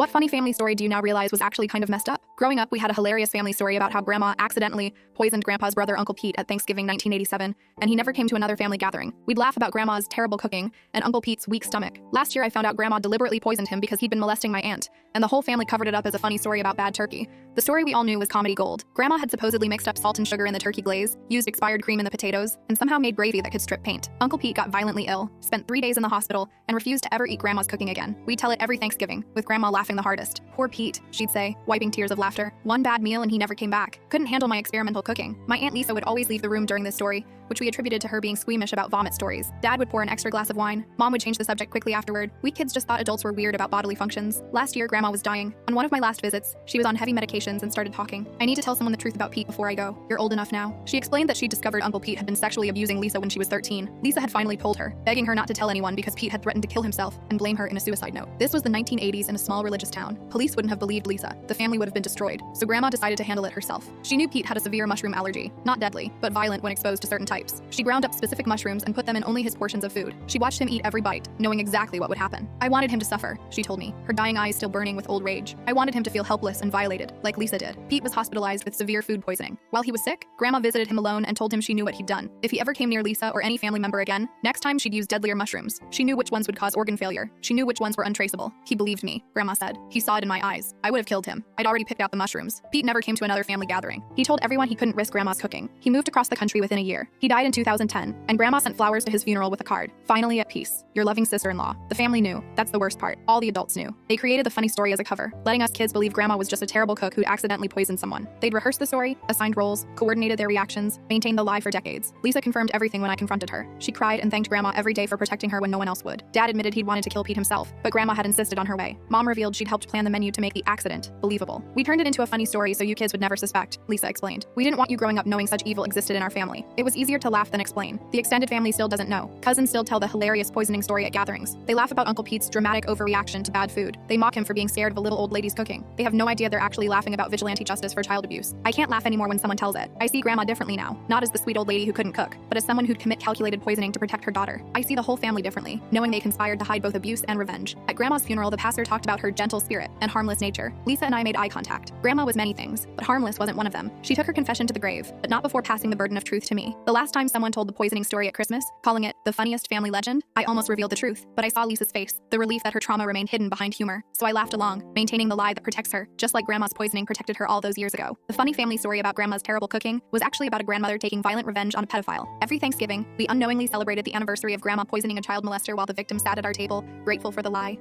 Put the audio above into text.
What funny family story do you now realize was actually kind of messed up? Growing up, we had a hilarious family story about how Grandma accidentally poisoned Grandpa's brother Uncle Pete at Thanksgiving 1987, and he never came to another family gathering. We'd laugh about Grandma's terrible cooking and Uncle Pete's weak stomach. Last year, I found out Grandma deliberately poisoned him because he'd been molesting my aunt, and the whole family covered it up as a funny story about bad turkey. The story we all knew was comedy gold. Grandma had supposedly mixed up salt and sugar in the turkey glaze, used expired cream in the potatoes, and somehow made gravy that could strip paint. Uncle Pete got violently ill, spent 3 days in the hospital, and refused to ever eat Grandma's cooking again. We'd tell it every Thanksgiving, with Grandma laughing the hardest. "Poor Pete," she'd say, wiping tears of laughter. "One bad meal and he never came back. Couldn't handle my experimental cooking." My Aunt Lisa would always leave the room during this story, which we attributed to her being squeamish about vomit stories. Dad would pour an extra glass of wine. Mom would change the subject quickly afterward. We kids just thought adults were weird about bodily functions. Last year, Grandma was dying. On one of my last visits, she was on heavy medications and started talking. "I need to tell someone the truth about Pete before I go. You're old enough now." She explained that she discovered Uncle Pete had been sexually abusing Lisa when she was 13. Lisa had finally told her, begging her not to tell anyone because Pete had threatened to kill himself and blame her in a suicide note. This was the 1980s in a small religious town. Police wouldn't have believed Lisa. The family would have been destroyed. So Grandma decided to handle it herself. She knew Pete had a severe mushroom allergy. Not deadly, but violent when exposed to certain types. She ground up specific mushrooms and put them in only his portions of food. She watched him eat every bite, knowing exactly what would happen. "I wanted him to suffer," she told me, her dying eyes still burning with old rage. "I wanted him to feel helpless and violated, like Lisa did." Pete was hospitalized with severe food poisoning. While he was sick, Grandma visited him alone and told him she knew what he'd done. If he ever came near Lisa or any family member again, next time she'd use deadlier mushrooms. She knew which ones would cause organ failure. She knew which ones were untraceable. "He believed me," Grandma said. "He saw it in my eyes. I would have killed him. I'd already picked out the mushrooms." Pete never came to another family gathering. He told everyone he couldn't risk Grandma's cooking. He moved across the country within a year. He died in 2010, and Grandma sent flowers to his funeral with a card. "Finally at peace. Your loving sister-in-law." The family knew. That's the worst part. All the adults knew. They created the funny story as a cover, letting us kids believe Grandma was just a terrible cook who'd accidentally poisoned someone. They'd rehearsed the story, assigned roles, coordinated their reactions, maintained the lie for decades. Lisa confirmed everything when I confronted her. She cried and thanked Grandma every day for protecting her when no one else would. Dad admitted he'd wanted to kill Pete himself, but Grandma had insisted on her way. Mom revealed she'd helped plan the menu to make the accident believable. "We turned it into a funny story so you kids would never suspect," Lisa explained. "We didn't want you growing up knowing such evil existed in our family. It was easier to laugh than explain." The extended family still doesn't know. Cousins still tell the hilarious poisoning story at gatherings. They laugh about Uncle Pete's dramatic overreaction to bad food. They mock him for being scared of a little old lady's cooking. They have no idea they're actually laughing about vigilante justice for child abuse. I can't laugh anymore when someone tells it. I see Grandma differently now, not as the sweet old lady who couldn't cook, but as someone who'd commit calculated poisoning to protect her daughter. I see the whole family differently, knowing they conspired to hide both abuse and revenge. At Grandma's funeral, the pastor talked about her gentle spirit and harmless nature. Lisa and I made eye contact. Grandma was many things, but harmless wasn't one of them. She took her confession to the grave, but not before passing the burden of truth to me. The last time someone told the poisoning story at Christmas, calling it the funniest family legend, I almost revealed the truth, but I saw Lisa's face, the relief that her trauma remained hidden behind humor. So I laughed along, maintaining the lie that protects her, just like Grandma's poisoning protected her all those years ago. The funny family story about Grandma's terrible cooking was actually about a grandmother taking violent revenge on a pedophile. Every Thanksgiving, we unknowingly celebrated the anniversary of Grandma poisoning a child molester while the victim sat at our table, grateful for the lie.